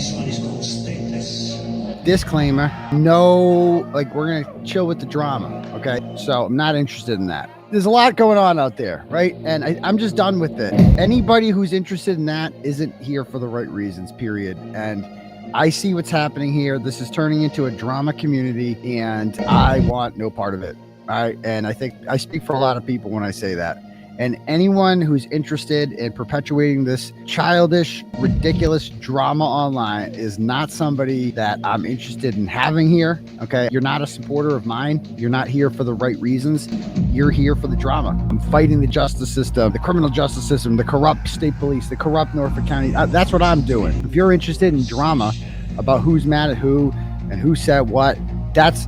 This one is called Stateless. Disclaimer, no, like, we're gonna chill with the drama, okay? So I'm not interested in that. There's a lot going on out there, right? And I'm just done with it. Anybody who's interested in that isn't here for the right reasons, period. And I see what's happening here. This is turning into a drama community, and I want no part of it. All right. And I think I speak for a lot of people when I say that. And anyone who's interested in perpetuating this childish, ridiculous drama online is not somebody that I'm interested in having here. Okay. You're not a supporter of mine. You're not here for the right reasons. You're here for the drama. I'm fighting the justice system, the criminal justice system, the corrupt state police, the corrupt Norfolk County. That's what I'm doing. If you're interested in drama about who's mad at who and who said what,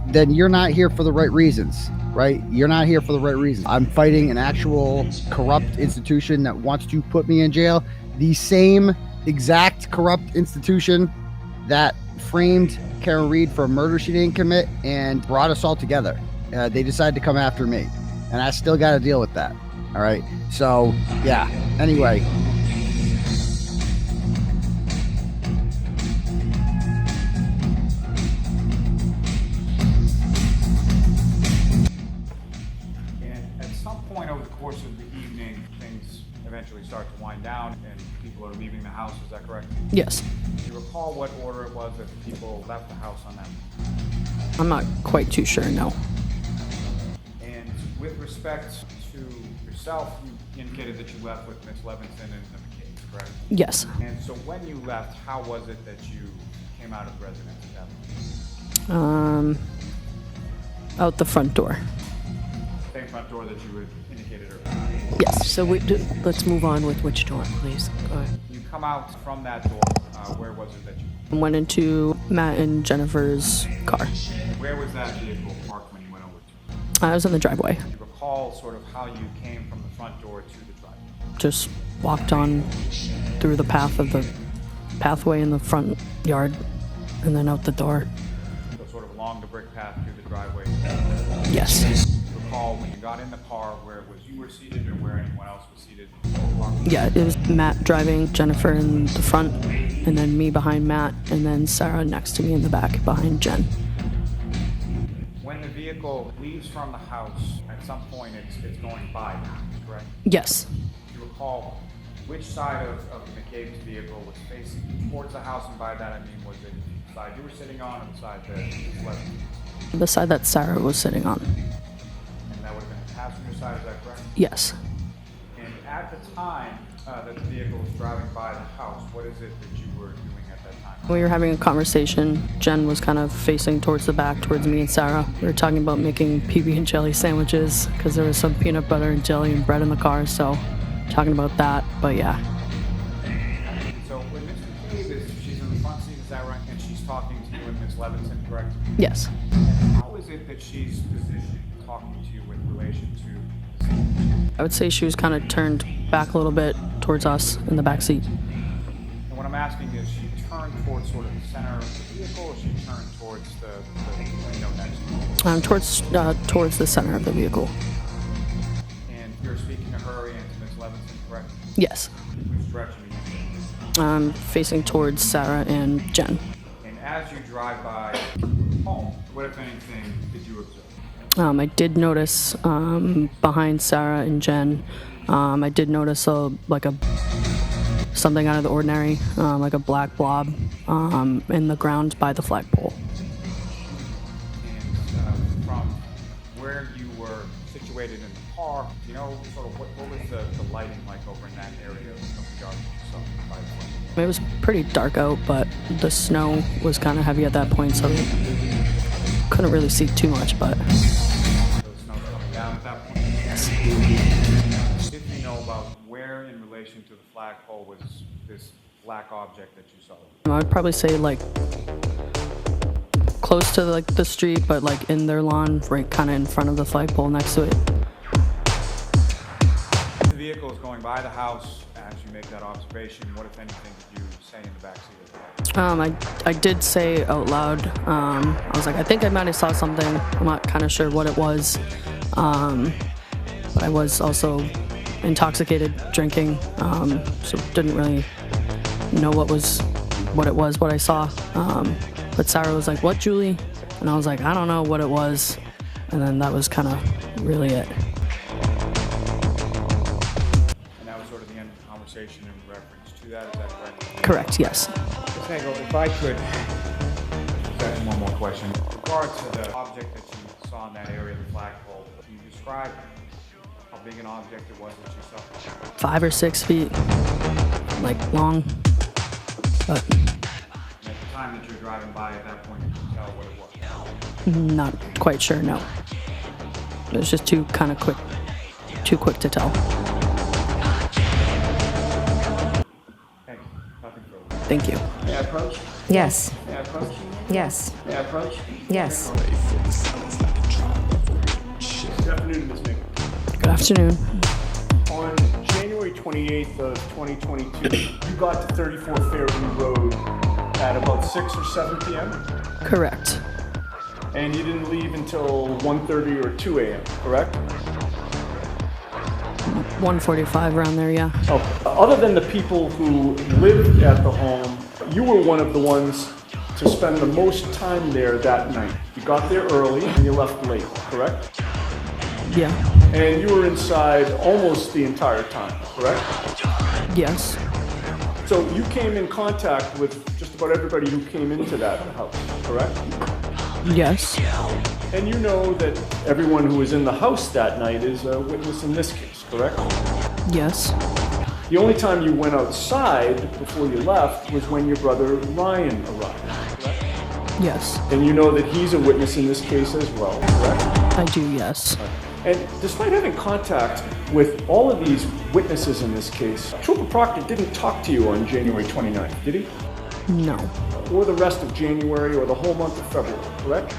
then you're not here for the right reasons. Right? You're not here for the right reason. I'm fighting an actual corrupt institution that wants to put me in jail. The same exact corrupt institution that framed Karen Reed for a murder she didn't commit and brought us all together. They decided to come after me, and I still got to deal with that. All right. So yeah. Anyway. Start to wind down and people are leaving the house, is that correct? Yes. Do you recall what order it was that the people left the house on that? I'm not quite too sure, no. And with respect to yourself, you indicated that you left with Miss Levinson and the McCabe, correct? Yes. And so when you left, how was it that you came out of the residence at that point? Out the front door. Same front door that you had indicated earlier? Yes. So let's move on with which door, please. Go ahead. You come out from that door. Where was it that you went into Matt and Jennifer's car? Where was that vehicle parked when you went over to? I was in the driveway. Do you recall sort of how you came from the front door to the driveway? Just walked on through the path of the pathway in the front yard and then out the door. So sort of along the brick path through the driveway? Yes. Recall when you got in the car where it was you were seated or where anyone else was seated? Yeah, it was Matt driving, Jennifer in the front, and then me behind Matt, and then Sarah next to me in the back behind Jen. When the vehicle leaves from the house, at some point it's going by Matt, correct? Yes. Do you recall which side of McCabe's vehicle was facing towards the house, and by that I mean was it the side you were sitting on or the side that was left? The side that Sarah was sitting on. And that would have been the passenger side, is that correct? Yes. And at the time that the vehicle was driving by the house, what is it that you were doing at that time? We were having a conversation. Jen was kind of facing towards the back, towards me and Sarah. We were talking about making PB and jelly sandwiches because there was some peanut butter and jelly and bread in the car, so talking about that, but yeah. So when Ms. McCabe she's in the front seat, is that right? And she's talking to you and Ms. Levinson, correct? Yes. And how is it that she's positioned talking to you with relation to the scene? I would say she was kind of turned back a little bit towards us in the back seat. And what I'm asking is, she turned towards sort of the center of the vehicle, or she turned towards the window next to you? Towards the center of the vehicle. And you're speaking to her and to Ms. Levinson, correct? Yes. Which direction are you in? Facing towards Sarah and Jen. And as you drive by home, what if anything did you observe? I did notice behind Sarah and Jen, I did notice something out of the ordinary, like a black blob in the ground by the flagpole. And from where you were situated in the car, you know, sort of what was the lighting like over in that area of the yard that you saw by the flagpole? It was pretty dark out, but the snow was kind of heavy at that point, so couldn't really see too much, but... So the snow coming down at that point? Yes. If you know about where in relation to the flagpole was this black object that you saw? I would probably say like close to like the street, but like in their lawn, right kind of in front of the flagpole next to it. The vehicle is going by the house as you make that observation. What, if anything, did you say in the backseat of the car? I did say out loud, I was like, I think I might have saw something. I'm not kind of sure what it was. But I was also intoxicated drinking, so didn't really know what was what it was, what I saw. But Sarah was like, "What, Julie?" And I was like, "I don't know what it was." And then that was kind of really it. And that was sort of the end of the conversation in reference to that. Is that correct? Correct, yes. Ms. Nagel, if I could ask one more question. With regard to the object that you saw in that area, the flagpole, can you describe how big an object it was that you saw? 5 or 6 feet, like long. But And at the time that you were driving by at that point, you could tell what it was. not quite sure, no. It was just too quick to tell. Thank you. Nothing further. Thank you. May I approach? Yes. May I approach? Yes. May I approach? Yes. Good afternoon, Ms. Nagel. Good afternoon. On January 28th of 2022, you got to 34 Fairview Road at about 6 or 7 p.m., Correct. and you didn't leave until 1:30 or 2 a.m., correct? 1:45 around there, yeah. Oh, other than the people who lived at the home, you were one of the ones to spend the most time there that night. You got there early and you left late, correct? Yeah. And you were inside almost the entire time, correct? Yes. So you came in contact with just about everybody who came into that house, correct? Yes. And you know that everyone who was in the house that night is a witness in this case, correct? Yes. The only time you went outside before you left was when your brother Ryan arrived, correct? Yes. And you know that he's a witness in this case as well, correct? I do, yes. And despite having contact with all of these witnesses in this case, Trooper Proctor didn't talk to you on January 29th, did he? No. Or the rest of January or the whole month of February, correct?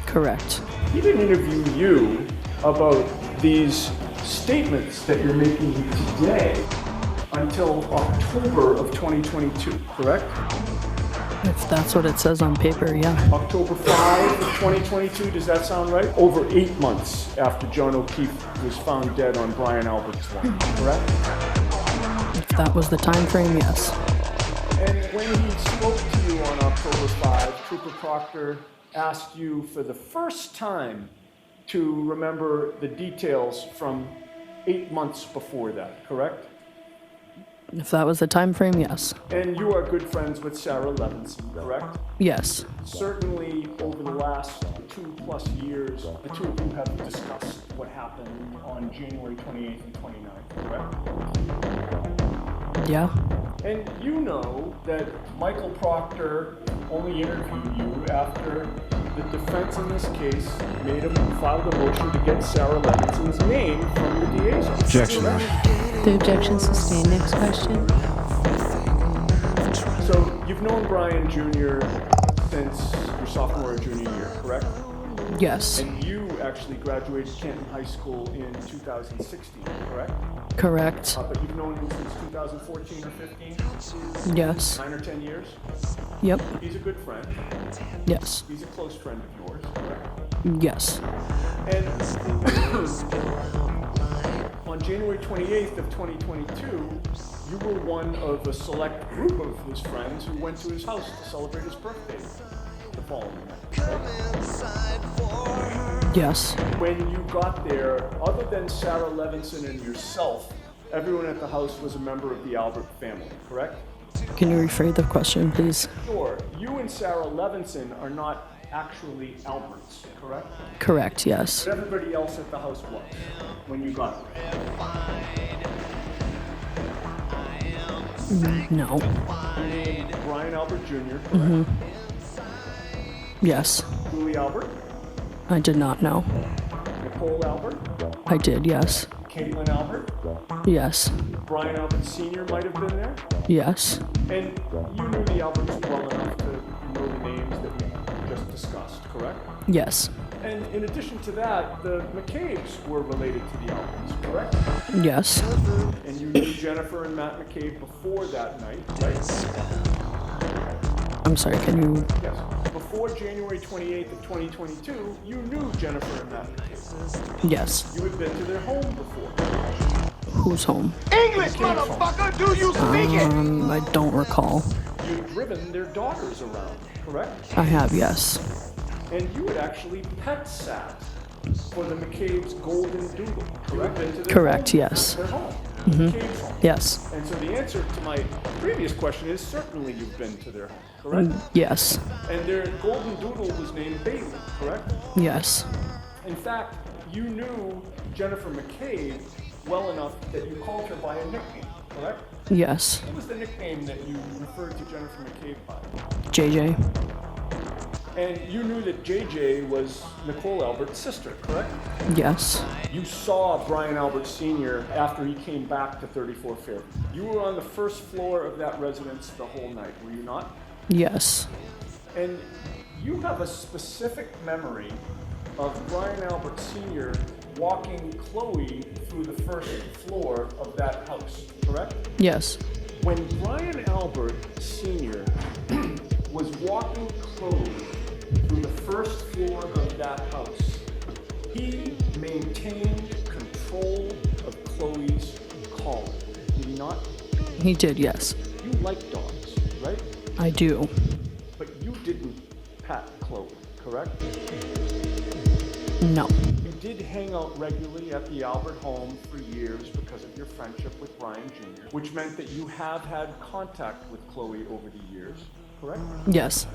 Correct. He didn't interview you about these statements that you're making today until October of 2022, correct? If that's what it says on paper, yeah. October 5 of 2022, does that sound right? Over 8 months after John O'Keefe was found dead on Brian Albert's lawn, correct? If that was the time frame, yes. And when he spoke to you on October 5, Trooper Proctor asked you for the first time to remember the details from 8 months before that, correct? If that was the time frame, yes. And you are good friends with Sarah Levinson, correct? Yes. Certainly over the last 2+ years, the two of you have discussed what happened on January 28th and 29th, correct? Yeah. And you know that Michael Proctor only interviewed you after the defense in this case filed a motion to get Sarah Levinson's name from the DA's office. Objection. The objection sustained. Next question. So you've known Brian Jr. since your sophomore or junior year, correct? Yes. And you actually graduated Canton High School in 2016, correct? Correct. But you've known him since 2014 or 15? Yes. 9 or 10 years? Yep. He's a good friend. Yes. He's a close friend of yours, correct? Yes. And on January 28th of 2022, you were one of a select group of his friends who went to his house to celebrate his birthday the following night, right? Yes. When you got there, other than Sarah Levinson and yourself, everyone at the house was a member of the Albert family, correct? Can you rephrase the question, please? Sure. You and Sarah Levinson are not actually Alberts, correct? Correct, yes. But everybody else at the house was when you got there. No. Brian Albert Jr., correct? Yes. Julie Albert, I did not know. Nicole Albert, I did, yes. Caitlin Albert, Yes. Brian Albert Sr. might have been there. Yes. And you knew the Alberts well enough to know the names that we just discussed, correct? Yes. And in addition to that, the McCabe's were related to the Alberts, correct? Yes. And you knew Jennifer and Matt McCabe before that night, right? I'm sorry, can you... Yes. Before January 28th of 2022, you knew Jennifer and Matt McCabe. Yes. You had been to their home before. Who's home? English, motherfucker! Do you speak it? I don't recall. you've driven their daughters around, correct? I have, yes. And you had actually pet sat for the McCabe's Golden Doodle, correct? Been to their Correct, home, yes. Their home, McCabe's home. Yes. And so the answer to my previous question is certainly you've been to their home, correct? Yes. And their Golden Doodle was named Bailey, correct? Yes. In fact, you knew Jennifer McCabe well enough that you called her by a nickname, correct? Yes. What was the nickname that you referred to Jennifer McCabe by? JJ. And you knew that JJ was Nicole Albert's sister, correct? Yes. You saw Brian Albert Sr. after he came back to 34 Fairview. You were on the first floor of that residence the whole night, were you not? Yes. And you have a specific memory of Brian Albert Sr. walking Chloe through the first floor of that house, correct? Yes. When Brian Albert Sr. was walking Chloe through the first floor of that house, he maintained control of Chloe's collar. Did he not? He did, yes. You like dogs, right? I do. But you didn't pat Chloe, correct? No. You did hang out regularly at the Albert home for years because of your friendship with Brian Jr., which meant that you have had contact with Chloe over the years, correct? Yes.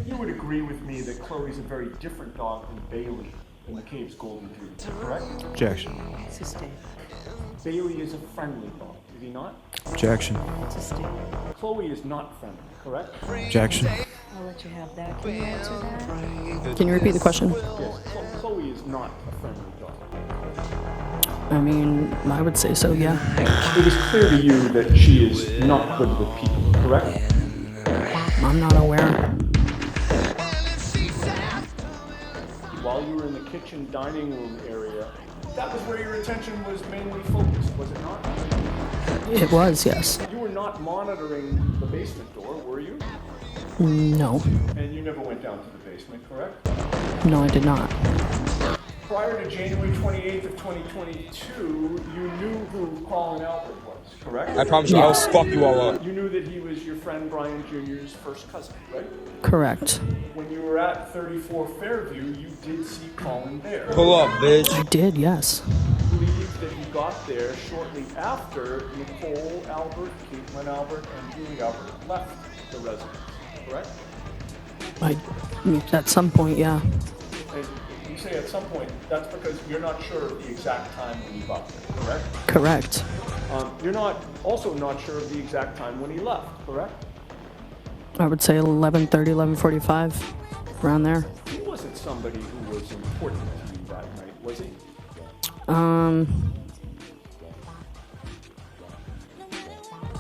You would agree with me that Chloe's a very different dog than Bailey in McCabe's Golden Doodle, correct? Objection. Sustain. Bailey is a friendly dog, is he not? Objection. Sustain. Chloe is not friendly, correct? Objection. I'll let you have that. Can you answer that? Can you repeat the question? Yes, Chloe is not a friendly dog. I mean, I would say so, yeah. It was clear to you that she is not good with people, correct? I'm not aware. While you were in the kitchen dining room area, that was where your attention was mainly focused, was it not? It was, yes. You were not monitoring the basement door, were you? No. And you never went down to the basement, correct? No, I did not. Prior to January 28th of 2022, you knew who Colin Albert was, correct? I promise you, I'll fuck you all up. You knew that he was your friend Brian Jr.'s first cousin, right? Correct. When you were at 34 Fairview, you did see Colin there. Pull up, bitch. I did, yes. I believe that you got there shortly after Nicole Albert, Caitlin Albert, and Julie Albert left the residence, correct? At some point, yeah. And you say at some point, that's because you're not sure of the exact time when you got there, correct? Correct. You're also not sure of the exact time when he left, correct? I would say 11:30, 11:45, around there. He wasn't somebody who was important to you that night, was he?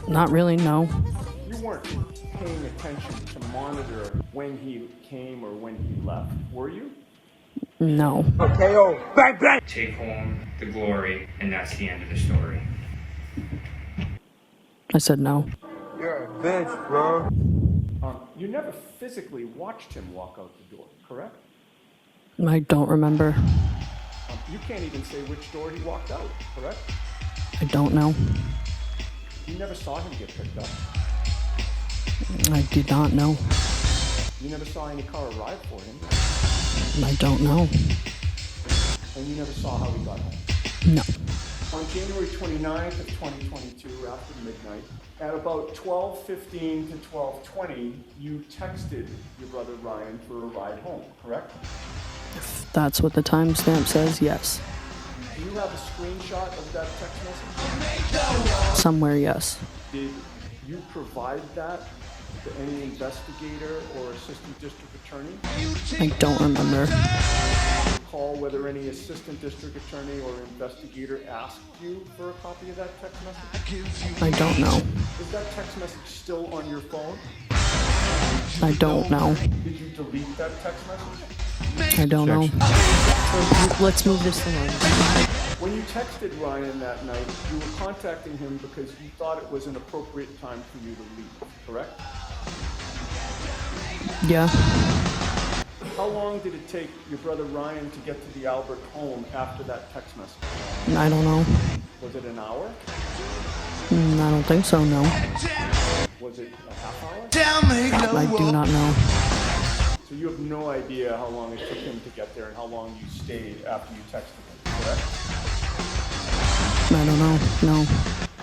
Not really, no. You weren't paying attention to monitor when he came or when he left, were you? No. Take home the glory, and that's the end of the story. I said no. You're a bitch, bro. You never physically watched him walk out the door, correct? I don't remember. You can't even say which door he walked out, correct? I don't know. You never saw him get picked up. I did not know. You never saw any car arrive for him. I don't know. And you never saw how he got home. No. On January 29th of 2022, after midnight, at about 12:15 to 12:20, you texted your brother Ryan for a ride home, correct? If that's what the timestamp says, yes. Do you have a screenshot of that text message? Somewhere, yes. Did you provide that to any investigator or assistant district attorney? I don't remember. Recall whether any assistant district attorney or investigator asked you for a copy of that text message? I don't know. Is that text message still on your phone? I don't know. Did you delete that text message? I don't know. So let's move this along. When you texted Ryan that night, you were contacting him because you thought it was an appropriate time for you to leave, correct? Yeah. How long did it take your brother Ryan to get to the Albert home after that text message? I don't know. Was it an hour? I don't think so, no. Was it a half hour? I do not know. So you have no idea how long it took him to get there and how long you stayed after you texted him, correct? I don't know, no.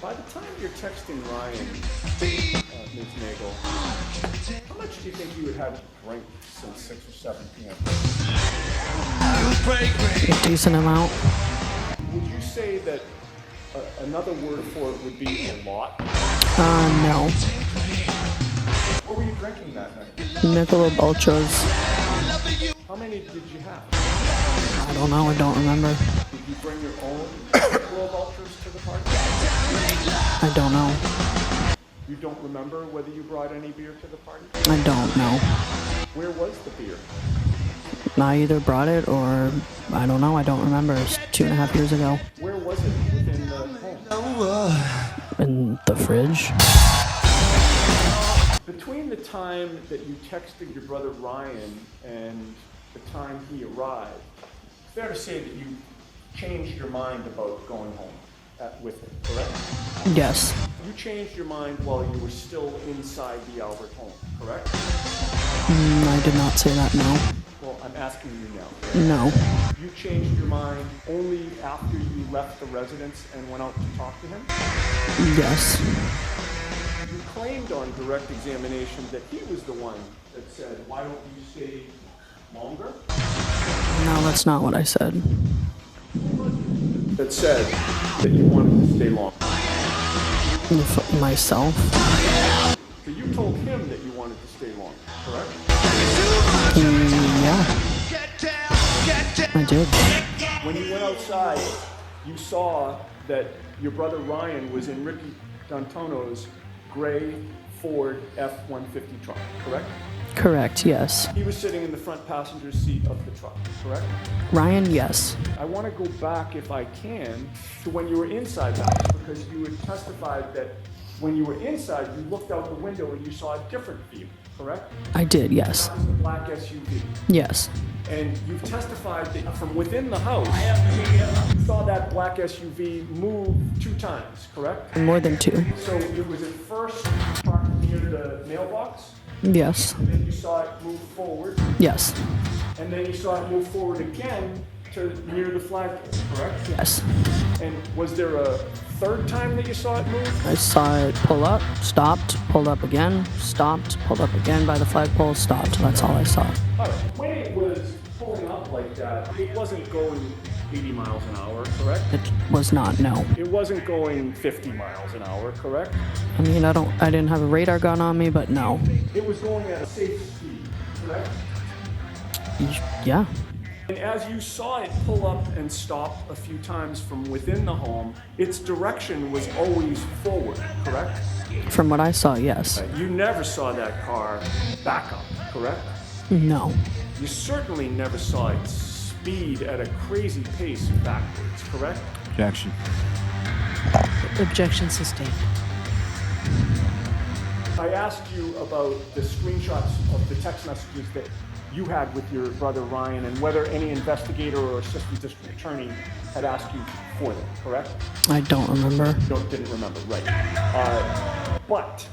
By the time you're texting Ryan, Ms. Nagel, how much do you think you would have drank since 6 or 7 p.m.? A decent amount. Would you say that another word for it would be a lot? No. What were you drinking that night? Michelob Ultras. How many did you have? I don't know, I don't remember. Did you bring your own Blob Ultras to the party? I don't know. You don't remember whether you brought any beer to the party? I don't know. Where was the beer? I either brought it or, I don't know, I don't remember. It's 2.5 years ago. Where was it within the home? In the fridge. Between the time that you texted your brother Ryan and the time he arrived, it's fair to say that you changed your mind about going home with him, correct? Yes. You changed your mind while you were still inside the Albert home, correct? I did not say that, no. Well, I'm asking you now. No. You changed your mind only after you left the residence and went out to talk to him? Yes. You claimed on direct examination that he was the one that said, why don't you stay longer? No, that's not what I said. That said that you wanted to stay longer. Myself? So you told him that you wanted to stay longer, correct? Yeah. I did. When you went outside, you saw that your brother Ryan was in Ricky D'Antonio's gray Ford F-150 truck, correct? Correct, yes. He was sitting in the front passenger seat of the truck, correct? Ryan, yes. I want to go back, if I can, to when you were inside the house, because you had testified that when you were inside, you looked out the window and you saw a different vehicle, correct? I did, yes. That was the black SUV. Yes. And you've testified that from within the house, you saw that black SUV move 2 times, correct? More than 2. So it was at first parked near the mailbox, Yes. and then you saw it move forward, Yes. and then you saw it move forward again to near the flagpole, correct? Yes. And was there a third time that you saw it move? I saw it pull up, stopped, pulled up again, stopped, pulled up again by the flagpole, stopped. That's all I saw. All right. When it was pulling up like that, it wasn't going 80 miles an hour, correct? It was not, no. It wasn't going 50 miles an hour, correct? I mean, I didn't have a radar gun on me, but no. It was going at a safe speed, correct? Yeah. And as you saw it pull up and stop a few times from within the home, its direction was always forward, correct? From what I saw, yes. You never saw that car back up, correct? No. You certainly never saw it speed at a crazy pace backwards, correct? Objection. Objection sustained. I asked you about the screenshots of the text messages that you had with your brother Ryan and whether any investigator or assistant district attorney had asked you for them, correct? I don't remember. Didn't remember, right. But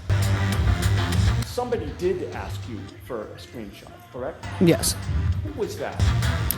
somebody did ask you for a screenshot, correct? Yes. Who was that?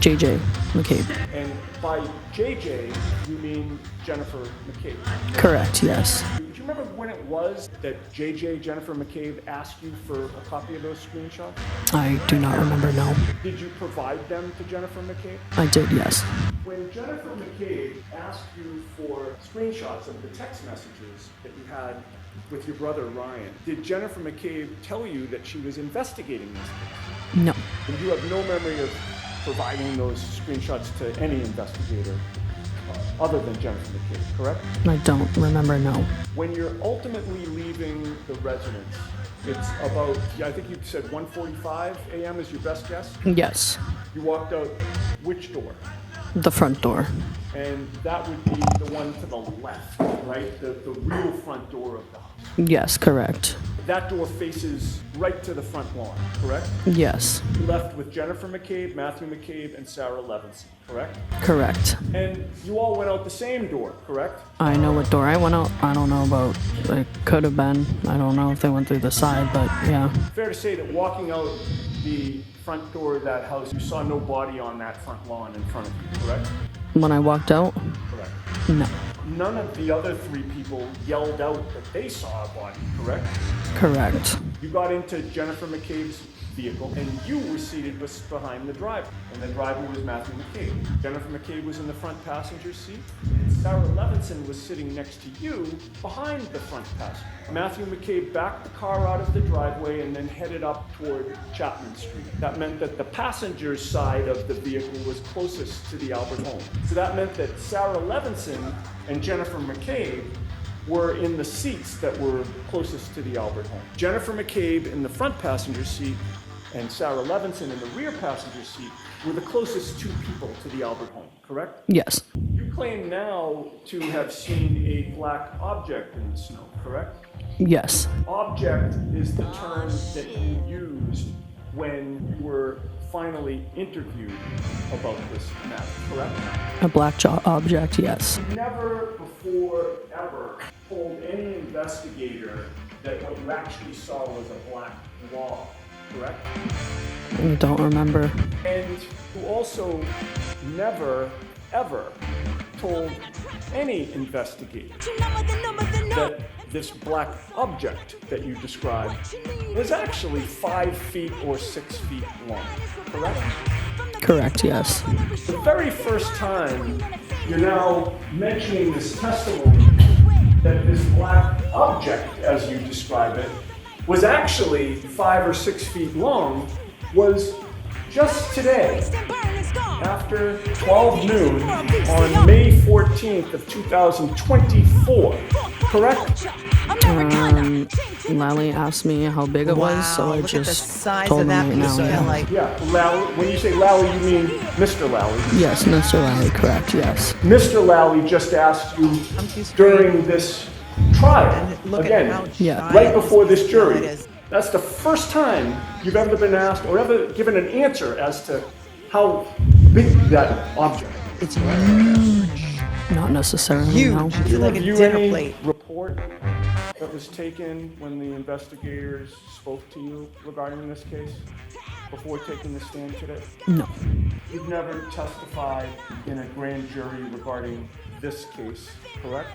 JJ McCabe. And by JJ, you mean Jennifer McCabe? Correct, yes. Do you remember when it was that JJ, Jennifer McCabe, asked you for a copy of those screenshots? I do not remember, no. Did you provide them to Jennifer McCabe? I did, yes. When Jennifer McCabe asked you for screenshots of the text messages that you had with your brother Ryan, did Jennifer McCabe tell you that she was investigating this case? No. And you have no memory of providing those screenshots to any investigator other than Jennifer McCabe, correct? I don't remember, no. When you're ultimately leaving the residence, it's about, I think you said 1:45 a.m. is your best guess? Yes. You walked out which door? The front door. And that would be the one to the left, right? The real front door of the house. Yes, correct. That door faces right to the front lawn, correct? Yes, You left with Jennifer McCabe, Matthew McCabe, and Sarah Levinson, correct? correct. And you all went out the same door, correct? I know what door I went out. I don't know about, it could have been. I don't know if they went through the side, but yeah. Fair to say that walking out the front door of that house, you saw no body on that front lawn in front of you, correct? When I walked out, Correct. no. None of the other three people yelled out that they saw a body, correct? Correct. You got into Jennifer McCabe's vehicle and you were seated behind the driver. And the driver was Matthew McCabe. Jennifer McCabe was in the front passenger seat and Sarah Levinson was sitting next to you behind the front passenger. Matthew McCabe backed the car out of the driveway and then headed up toward Chapman Street. That meant that the passenger's side of the vehicle was closest to the Albert home. So that meant that Sarah Levinson and Jennifer McCabe were in the seats that were closest to the Albert home. Jennifer McCabe in the front passenger seat and Sarah Levinson in the rear passenger seat were the closest two people to the Albert home, correct? Yes, You claim now to have seen a black object in the snow, correct? yes, Object is the term that you used when you were finally interviewed about this matter, correct? a black object, yes. You never before ever told any investigator that what you actually saw was a black log, correct? I don't remember. And you also never ever told any investigator that this black object that you described was actually 5 feet or 6 feet long, correct? Correct, yes. The very first time you're now mentioning this testimony that this black object, as you describe it, was actually 5 or 6 feet long was just today, after 12 noon on May 14th of 2024, correct? Lally asked me how big it was, so I look at the just size told of him that right piece now. of Yeah. like Yeah, Lally, when you say Lally, you mean Mr. Lally. Yes, Mr. Lally, correct, yes. Mr. Lally just asked you I'm too straight. during this trial, And look again, at how Yeah. shy right this before this piece jury. is. That's the first time you've ever been asked or ever given an answer as to how big that object is. It's huge. Not necessarily, Huge. no. It's like a Review dinner any plate. report that was taken when the investigators spoke to you regarding this case before taking the stand today? No, You've never testified in a grand jury regarding this case, correct?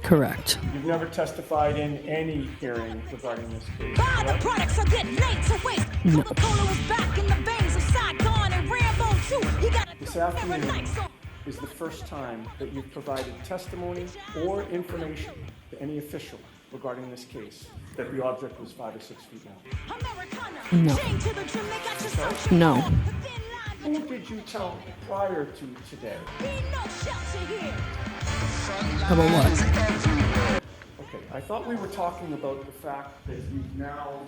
correct. You've never testified in any hearing regarding this case, The correct? products are getting late to waste. No. Coca-Cola was back in the veins of Saigon and Rambo too. He got a This afternoon is the first time that you've provided testimony or information to any official regarding this case that the object was 5 or 6 feet long. No. No. Who did you tell prior to today? About what? Okay, I thought we were talking about the fact that you've now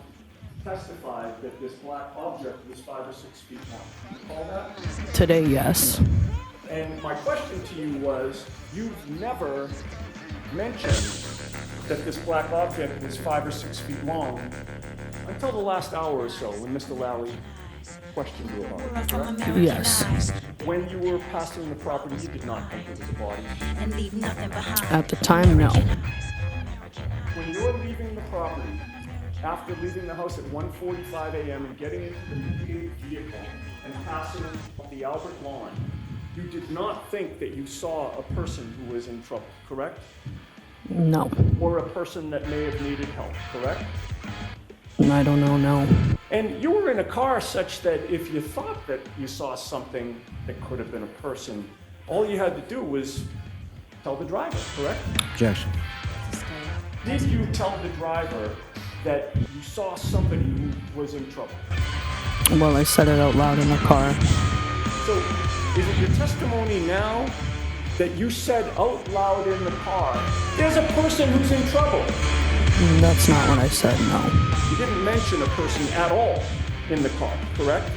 testified that this black object was 5 or 6 feet long. You recall that? Today, yes. And my question to you was, you've never mentioned that this black object was 5 or 6 feet long until the last hour or so when Mr. Lally questioned you about it, correct? Yes. When you were passing the property, you did not think it was a body. and leave nothing behind. At the time, no. When you're leaving the property, after leaving the house at 1:45 a.m. and getting into the McCabe vehicle and passing the Albert lawn, you did not think that you saw a person who was in trouble, correct? No. Or a person that may have needed help, correct? I don't know, no. And you were in a car such that if you thought that you saw something that could have been a person, all you had to do was tell the driver, correct? Objection. Did you tell the driver that you saw somebody who was in trouble? Well, I said it out loud in the car. So, is it your testimony now that you said out loud in the car, there's a person who's in trouble? That's not what I said, no. You didn't mention a person at all in the car, correct?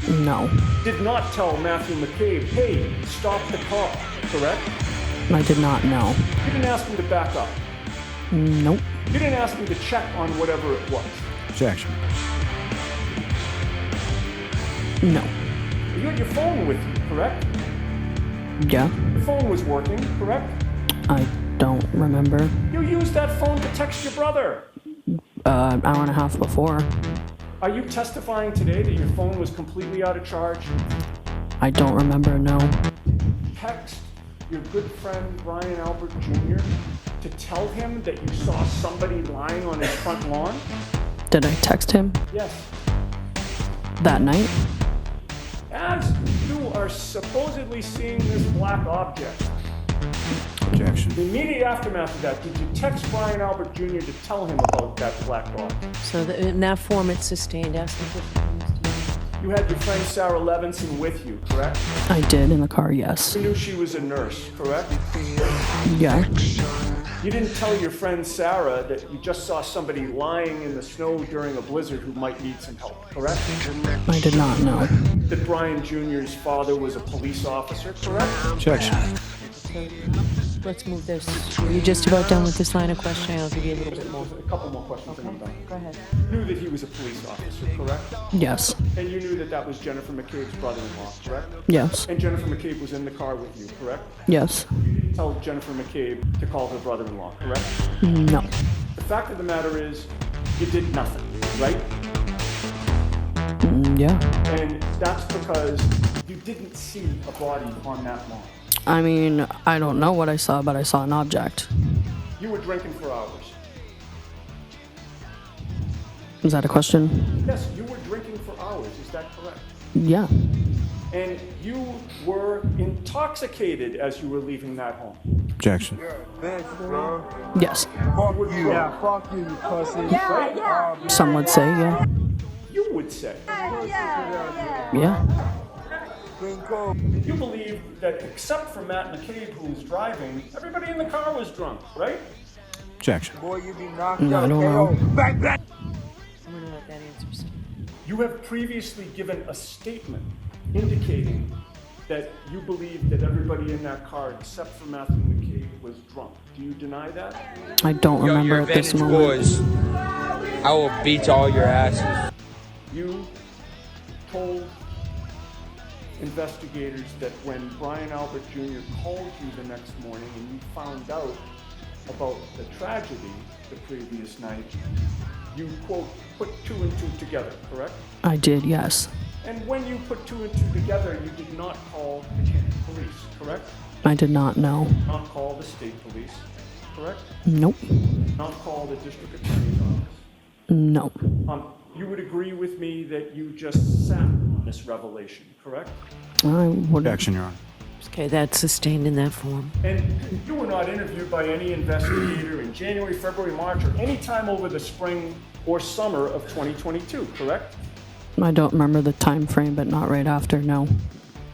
No. Did not tell Matthew McCabe, hey, stop the car, correct? I did not know. You didn't ask him to back up. Nope. You didn't ask me to check on whatever it was. Objection. No. You had your phone with you, correct? Yeah. Your phone was working, correct? I don't remember. You used that phone to text your brother. An hour and a half before. Are you testifying today that your phone was completely out of charge? I don't remember, no. Text your good friend Brian Albert Jr. to tell him that you saw somebody lying on his front lawn? Did I text him Yes. that night? As you are supposedly seeing this black object, Objection. the immediate aftermath of that, did you text Brian Albert Jr. to tell him about that black object? So in that form, it's sustained. Ask him if You had your friend Sarah Levinson with you, correct? I did in the car, yes. You knew she was a nurse, correct? Yeah. You didn't tell your friend Sarah that you just saw somebody lying in the snow during a blizzard who might need some help, correct? I did not know. That Brian Jr.'s father was a police officer, correct? Objection. let's move this. Are you just about done with this line of questioning? I'll give you a little bit more. A couple more questions and I'm done. Go ahead. You knew that he was a police officer, correct? Yes. And you knew that that was Jennifer McCabe's brother-in-law, correct? Yes. And Jennifer McCabe was in the car with you, correct? Yes. You didn't tell Jennifer McCabe to call her brother-in-law, correct? No. The fact of the matter is, you did nothing, right? Yeah. And that's because you didn't see a body on that lawn. I mean, I don't know what I saw, but I saw an object. You were drinking for hours. Is that a question? Yes, you were drinking for hours, is that correct? Yeah. And you were intoxicated as you were leaving that home. Objection. Yes. Fuck you. Yeah, fuck you, you pussy. Some would say, yeah. You would say. Yeah. You believe that except for Matt McCabe, who was driving, everybody in the car was drunk, right? Objection. No, I don't know. I'm gonna let that answer stand. You have previously given a statement indicating that you believe that everybody in that car except for Matthew McCabe was drunk. Do you deny that? I don't remember at this moment. Boys, I will beat all your asses. You told investigators that when Brian Albert Jr. called you the next morning and you found out about the tragedy the previous night, you, quote, put two and two together, correct? I did, yes. And when you put two and two together, you did not call the county police, correct? I did not know. Not call the state police, correct? Nope. Not call the district attorney's office. No. You would agree with me that you just sat on this revelation, correct? I would. Objection, Your Honor. Okay, that's sustained in that form. And you were not interviewed by any investigator in January, February, March, or any time over the spring or summer of 2022, correct? I don't remember the time frame, but not right after, no.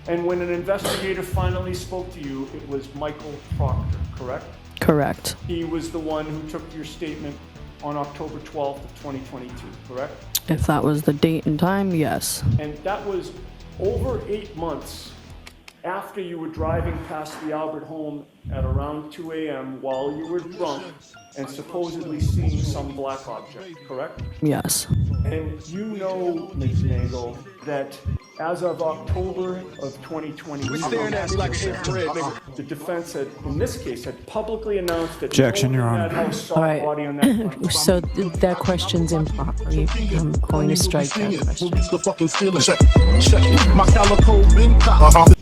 And when an investigator finally spoke to you, it was Michael Proctor, correct? Correct. He was the one who took your statement on October 12th of 2022, correct? If that was the date and time, yes. And that was over 8 months after you were driving past the Albert home at around 2 a.m. while you were drunk and supposedly seeing some black object, correct? Yes. And you know, Ms. Nagel, that as of October of 2020, the defense had, in this case, had publicly announced that Objection, Your Honor. that house saw All a right. body on that. So that question's improper. I'm going to strike that question.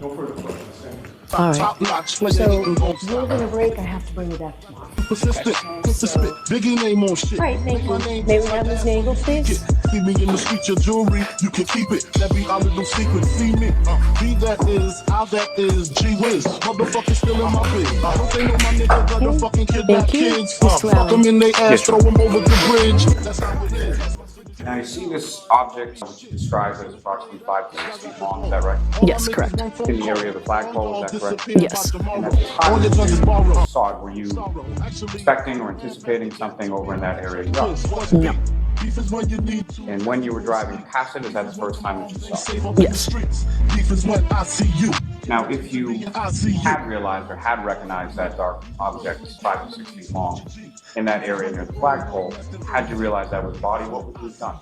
No further questions. All right. So, we're gonna break, I have to bring you back tomorrow. Biggie name on shit. Right, thank you. May we have Ms. Nagel, please? See me in the street, your jewelry, you can keep it. That be our little secret. See me, be that is, how that is, gee whiz. Motherfuckers still in my biz. I don't think no my nigga got the fucking kid that Thank you. kids. Mr. Fuck them in they ass, throw them over the bridge. That's how it is. Now, you see this object, which you described as approximately 5 to 6 feet long, is that right? Yes, correct. In the area of the flagpole, is that correct? Yes. And at the time you saw it, were you expecting or anticipating something over in that area? No. Beef is when you need to. And when you were driving past it, is that the first time that you saw it? Yes. Beef is when I see you. Now, if you had realized or had recognized that dark object was 5 to 6 feet long in that area near the flagpole, had you realized that was a body, what would you have done?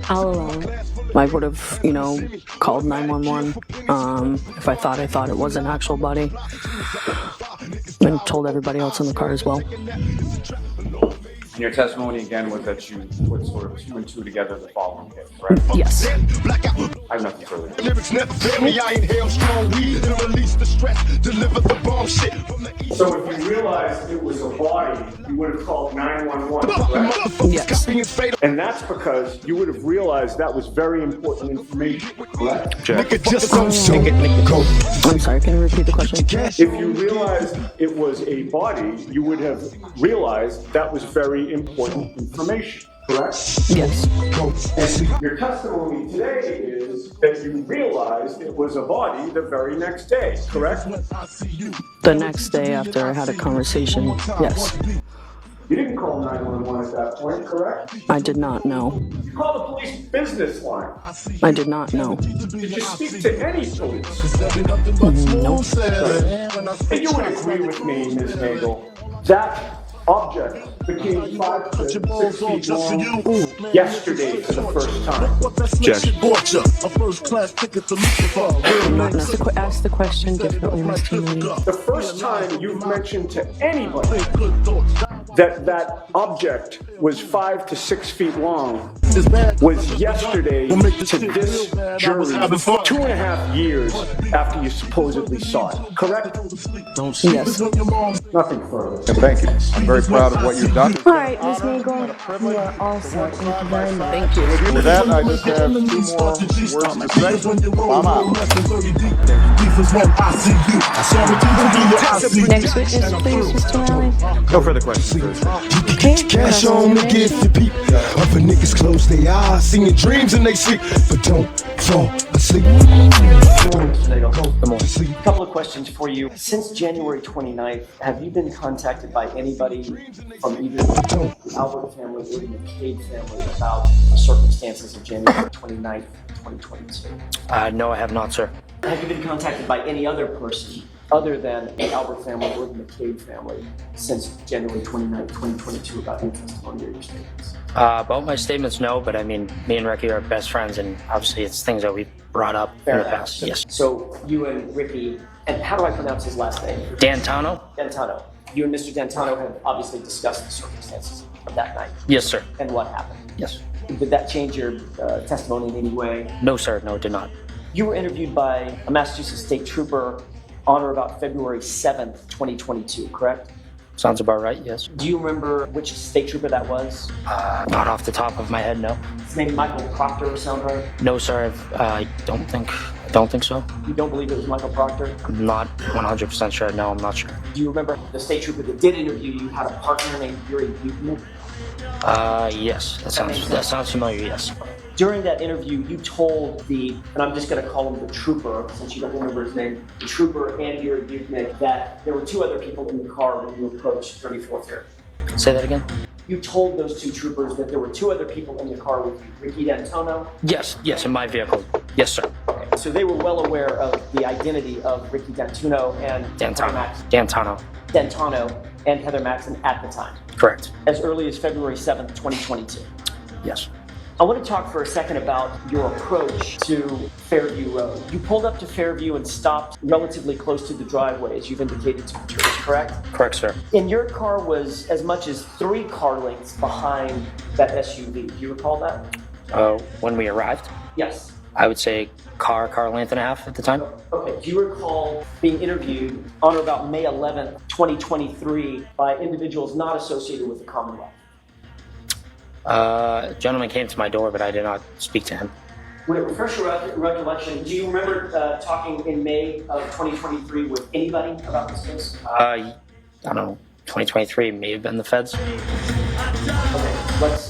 I'll allow it. I would have, you know, called 911 if I thought it was an actual body, and told everybody else in the car as well. And your testimony again was that you put sort of 2 and 2 together the following day, correct? Yes. I have nothing further. Lyrics never fail me. I inhale strong weed and release the stress. Deliver the bomb shit from the east. So if you realized it was a body, you would have called 911, correct? Yes. And that's because you would have realized that was very important information, correct? I'm sorry, can you repeat the question? If you realized it was a body, you would have realized that was very important information, correct? Yes. And your testimony today is that you realized it was a body the very next day, correct? The next day after I had a conversation, yes. You didn't call 911 at that point, correct? I did not know. You called the police business line. I did not know. Did you speak to any police? No. And you would agree with me, Ms. Nagel, that object became 5 to 6 feet long yesterday for the first time. A first class ticket to Lucifer. Ask the question differently, Mr. Mooney. The first time you've mentioned to anybody that object was 5 to 6 feet long was yesterday to this jury, 2.5 years after you supposedly saw it, correct? Yes. Nothing further. And thank you. I'm very proud of what you've done. All right, Ms. Nagel, you are all set. Thank you very much. Thank you. With that, I just have 2 more words to say. I'm out. Next witness, please, Mr. Lally. No further questions. Cash on me, get the peep. Other niggas close their eyes, seeing dreams and they sleep, but don't fall asleep. A couple of questions for you. Since January 29th, have you been contacted by anybody from either the Albert family or the McCabe family about the circumstances of January 29th, 2022? No, I have not, sir. Have you been contacted by any other person other than the Albert family or the McCabe family since January 29th, 2022 about your testimony or your statements? About my statements, no, but I mean, me and Ricky are best friends, and obviously it's things that we've brought up in the past. Yes. So you and Ricky, and how do I pronounce his last name? Dantano? Dantano. You and Mr. Dantano have obviously discussed the circumstances of that night. Yes, sir. And what happened? Yes. Did that change your testimony in any way? No, sir. No, it did not. You were interviewed by a Massachusetts state trooper on or about February 7th, 2022, correct? Sounds about right, yes. Do you remember which state trooper that was? Not off the top of my head, no. His name Michael Proctor, sound right? No, sir. I don't think so. You don't believe it was Michael Proctor? I'm not 100% sure. No, I'm not sure. Do you remember the state trooper that did interview you had a partner named Yuri Buchanan? Yes. That sounds familiar, yes. During that interview, you told and I'm just going to call him the trooper, since you don't remember his name, the trooper and Yuri Buchanan, that there were 2 other people in the car when you approached 34th Air. Say that again? You told those 2 troopers that there were 2 other people in the car with you, Ricky D'Antonio? Yes, in my vehicle. Yes, sir. Okay. So they were well aware of the identity of Ricky D'Antonio and Dantano and Heather Maxon at the time. Correct. As early as February 7th, 2022. Yes. I want to talk for a second about your approach to Fairview Road. You pulled up to Fairview and stopped relatively close to the driveway, as you've indicated to the jury, correct? Correct, sir. And your car was as much as 3 car lengths behind that SUV. Do you recall that? When we arrived? Yes. I would say car length and a half at the time. Okay. Do you recall being interviewed on or about May 11th, 2023 by individuals not associated with the Commonwealth? A gentleman came to my door, but I did not speak to him. Would it refresh your recollection? Do you remember talking in May of 2023 with anybody about this case? I don't know. 2023 may have been the feds. Okay,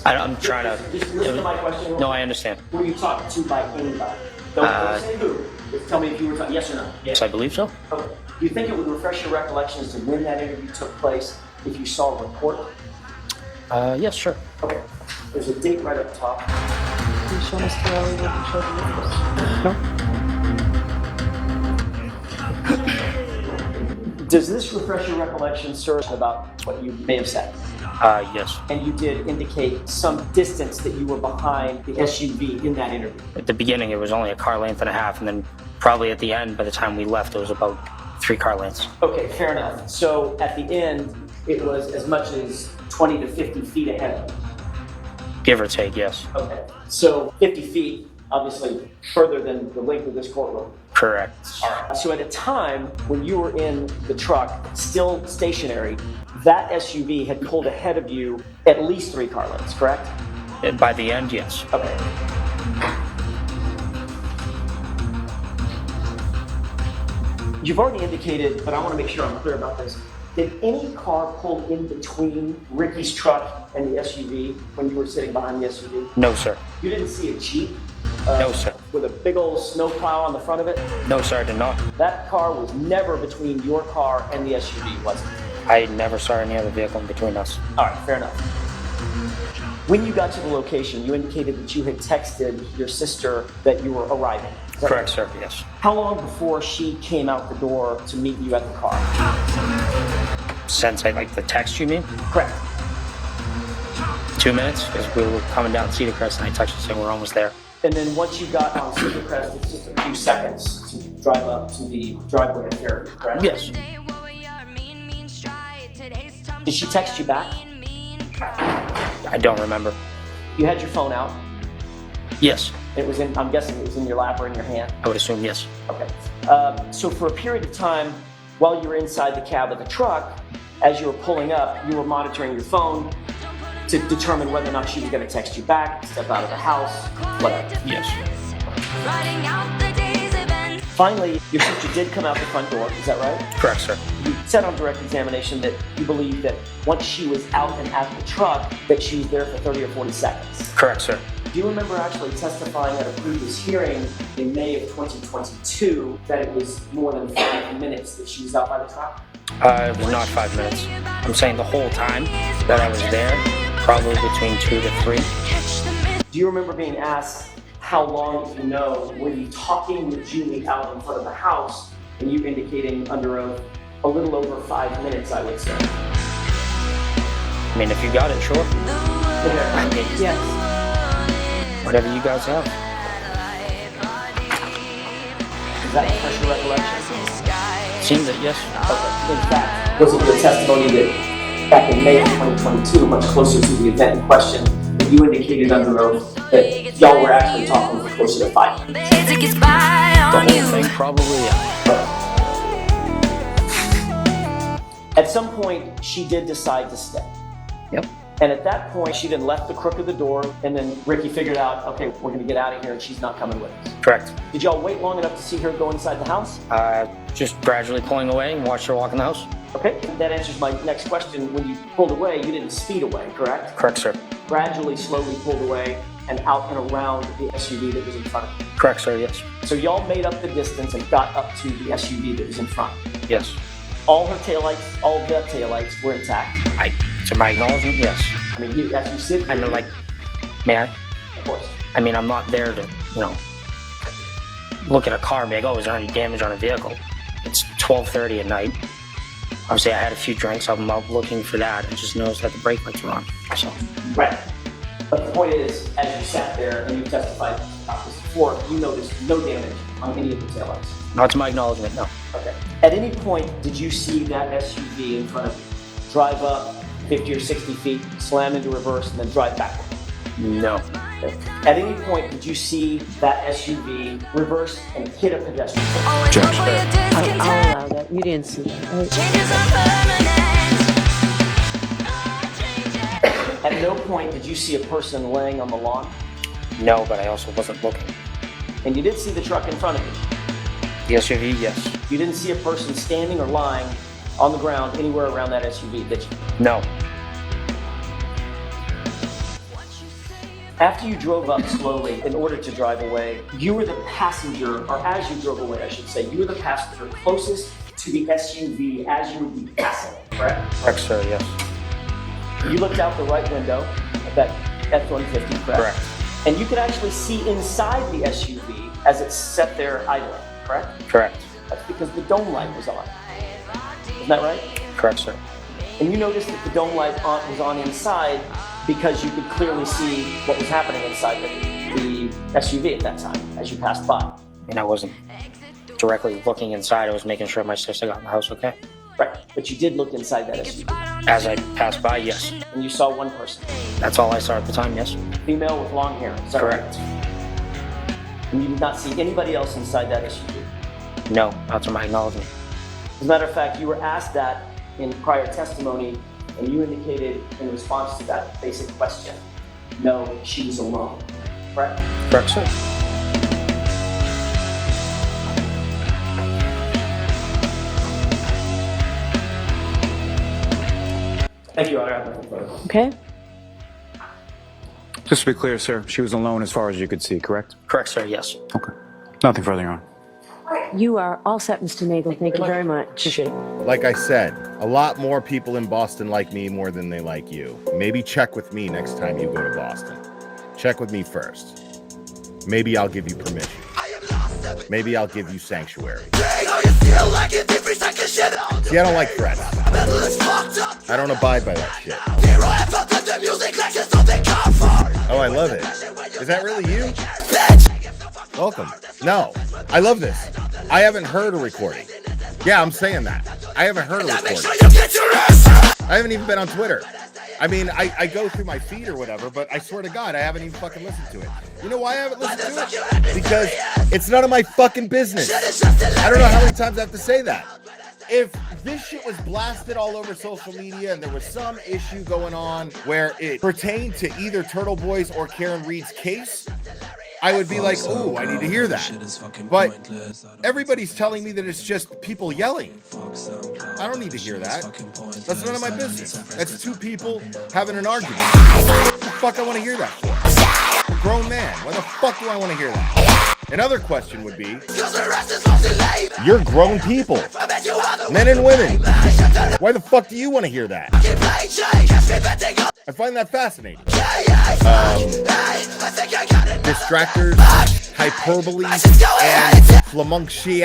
I'm trying to. Just listen to my question. No, I understand. Were you talked to by anybody? Don't say who. Just tell me if you were talking. Yes or no. Yes, I believe so. Okay. Do you think it would refresh your recollection as to when that interview took place if you saw a report? Yes, sure. Okay. There's a date right up top. Can you show Mr. Ellie what you showed me? No. Does this refresh your recollection, sir, about what you may have said? Yes. And you did indicate some distance that you were behind the SUV in that interview. At the beginning, it was only a car length and a half, and then probably at the end, by the time we left, it was about 3 car lengths. Okay, fair enough. So at the end, it was as much as 20 to 50 feet ahead of you. Give or take, yes. Okay, so 50 feet, obviously further than the length of this courtroom. Correct. All right. So at a time when you were in the truck, still stationary, that SUV had pulled ahead of you at least 3 car lengths, correct? By the end, yes. Okay. You've already indicated, but I want to make sure I'm clear about this. Did any car pull in between Ricky's truck and the SUV when you were sitting behind the SUV? No, sir. You didn't see a Jeep? No, sir. With a big old snowplow on the front of it? No, sir, I did not. That car was never between your car and the SUV, was it? I never saw any other vehicle in between us. All right, fair enough. When you got to the location, you indicated that you had texted your sister that you were arriving. Correct, sir, yes. How long before she came out the door to meet you at the car? Since I like the text, you mean? Correct. 2 minutes, because we were coming down Cedar-Crest and I texted saying we're almost there. And then once you got on Cedar-Crest, it's just a few seconds to drive up to the driveway at Fairview, correct? Yes. Did she text you back? I don't remember. You had your phone out? Yes. It was in, I'm guessing it was in your lap or in your hand? I would assume yes. Okay. So for a period of time, while you were inside the cab of the truck, as you were pulling up, you were monitoring your phone to determine whether or not she was going to text you back, step out of the house, whatever. Yes. Finally, your sister did come out the front door, is that right? Correct, sir. You said on direct examination that you believe that once she was out and at the truck, that she was there for 30 or 40 seconds. Correct, sir. Do you remember actually testifying at a previous hearing in May of 2022 that it was more than 5 minutes that she was out by the truck? It was not 5 minutes. I'm saying the whole time that I was there, probably between 2 to 3. Do you remember being asked how long, if you know, were you talking with Julie out in front of the house, and you indicating under oath a little over 5 minutes, I would say? I mean, if you got it, sure. I mean, Yes. whatever you guys have. Is that refresh your recollection? Seems it, yes. Okay. In fact, was it your testimony that back in May of 2022, much closer to the event in question, that you indicated under oath that y'all were actually talking for closer to 5 minutes? The whole thing, probably, yeah. At some point, she did decide to stay. Yep. And at that point, she then left the crook of the door, and then Ricky figured out, okay, we're going to get out of here, and she's not coming with us. Correct. Did y'all wait long enough to see her go inside the house? Just gradually pulling away and watched her walk in the house. Okay, that answers my next question. When you pulled away, you didn't speed away, correct? Correct, sir. Gradually, slowly pulled away and out and around the SUV that was in front of you. Correct, sir, yes. So y'all made up the distance and got up to the SUV that was in front. Yes. All her taillights, all of the taillights were intact. To my acknowledgement, yes. I mean, as you sit here, I mean, like, may I? of course. I mean, I'm not there to, look at a car and be like, oh, is there any damage on a vehicle? It's 12:30 at night. Obviously, I had a few drinks. I'm out looking for that. I just noticed that the brake lights were on. So. Right. But the point is, as you sat there and you testified about this before, you noticed no damage on any of the taillights. Not to my acknowledgement, no. Okay. At any point, did you see that SUV in front of you drive up 50 or 60 feet, slam into reverse, and then drive backward? No. Okay. At any point, did you see that SUV reverse and hit a pedestrian? Objection. I'll allow that. You didn't see that, right? At no point did you see a person laying on the lawn? No, but I also wasn't looking. And you did see the truck in front of you? The SUV, yes. You didn't see a person standing or lying on the ground anywhere around that SUV, did you? No. After you drove up slowly in order to drive away, you were the passenger, or as you drove away, I should say, you were the passenger closest to the SUV as you would be passing, correct? Correct, sir, yes. You looked out the right window of that F-150, correct? Correct. And you could actually see inside the SUV as it sat there idling, correct? Correct. That's because the dome light was on. Isn't that right? Correct, sir. And you noticed that the dome light was on inside because you could clearly see what was happening inside the SUV at that time as you passed by. And I wasn't directly looking inside. I was making sure my sister got in the house okay. Right, but you did look inside that SUV. As I passed by, yes. And you saw one person. That's all I saw at the time, yes. Female with long hair, is that Correct. right? And you did not see anybody else inside that SUV? No, not to my acknowledgement. As a matter of fact, you were asked that in prior testimony, and you indicated in response to that basic question, no, she was alone, correct? Correct, sir. Thank you, Your Honor. Okay. Just to be clear, sir, she was alone as far as you could see, correct? Correct, sir, yes. Okay. Nothing further, Your Honor. You are all set, Mr. Nagel. Thank you very much. Appreciate it. Like I said, a lot more people in Boston like me more than they like you. Maybe check with me next time you go to Boston. Check with me first. Maybe I'll give you permission. Maybe I'll give you sanctuary. See, I don't like threats. I don't abide by that shit. Oh, I love it. Is that really you? Welcome. No, I love this. I haven't heard a recording. Yeah, I'm saying that. I haven't heard a recording. I haven't even been on Twitter. I mean, I go through my feed or whatever, but I swear to God, I haven't even fucking listened to it. You know why I haven't listened to it? Because it's none of my fucking business. I don't know how many times I have to say that. If this shit was blasted all over social media and there was some issue going on where it pertained to either Turtle Boys or Karen Reed's case, I would be like, ooh, I need to hear that. But everybody's telling me that it's just people yelling. I don't need to hear that. That's none of my business. That's two people having an argument. What the fuck I want to hear that for? I'm a grown man. Why the fuck do I want to hear that? Another question would be, you're grown people, men and women. Why the fuck do you want to hear that? I find that fascinating. Distractors, hyperbole, and flamunction.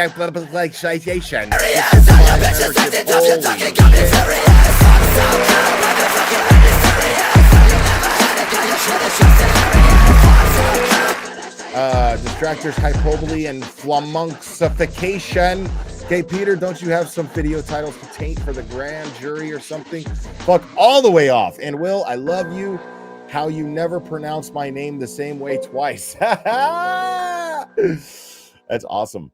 Distractors, hyperbole, and flamunxification. Okay, Peter, don't you have some video titles to taint for the grand jury or something? Fuck all the way off. And Will, I love you. How you never pronounce my name the same way twice. That's awesome.